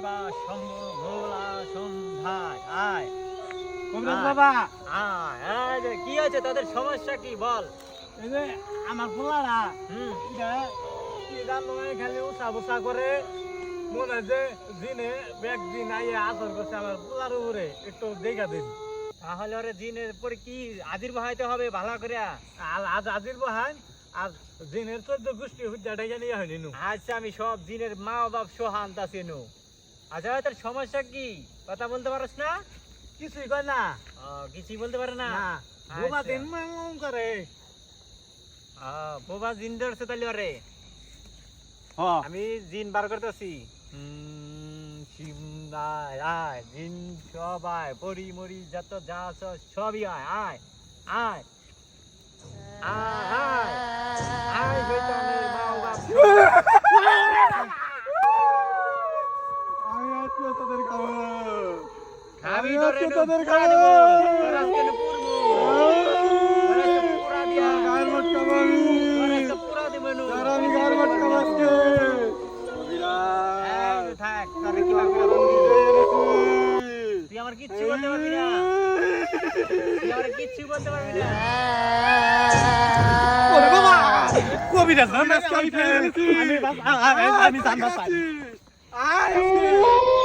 শিবা শম্ভ ভোলা সন্ধ্যায় আয় কবিরাজ বাবা, আয় আয় যে কি আছে তোদের সমস্যা কি বল? এই যে আমার পোলারা হুম এটা কি জানো খালি উষা বুসা করে মনে হয় যে দিনে একদিন আইয়ে আসর করছে আমার পোলার উপরে একটু দেখা দিন। তাহলে ওরে দিনের পরে কি আজির বহাইতে হবে ভালো করে। আজ আজির বহান আর দিনের 14 গোষ্ঠী হুজ্জাটা জানি হয়নি নু। আচ্ছা আমি সব দিনের মা বাপ সোহান তাছি নু। আচ্ছা তোর সমস্যা কি কথা বলতে পারস না? কিছুই কয় না। কিছুই বলতে পারে না। না বোমা দিন করে। বোবা জিন ধরছে তাহলে ওরে। হ্যাঁ আমি জিন বার করতেছি। আয় জিন সব আয় পরি মরি যত যা আছে সবই আয় আয় আয় আয় আয় আয় শয়তানের মা বাপ আমি আজকে তোদের খাবো। আমি আমি তোরে আজকে একটু তোদের পুরা খাবো। দেবো। তোর আজকে একটু পুরবো। তোর আজকে পুরা দিয়া। গায়ের মট খাবো আমি। তোর আজকে পুরা দেবো নু। আর আমি গায়ের মট খাবো আজকে। এই যে থাক, তোরে কিভাবে খাবো? তুই আমার কিচ্ছু বলতে পারবি না। তুই আমার কিচ্ছু বলতে পারবি না। ওরে বাবা, কবিরাজ আমি আজকে আমি জানতে চাই। আয় আজকে।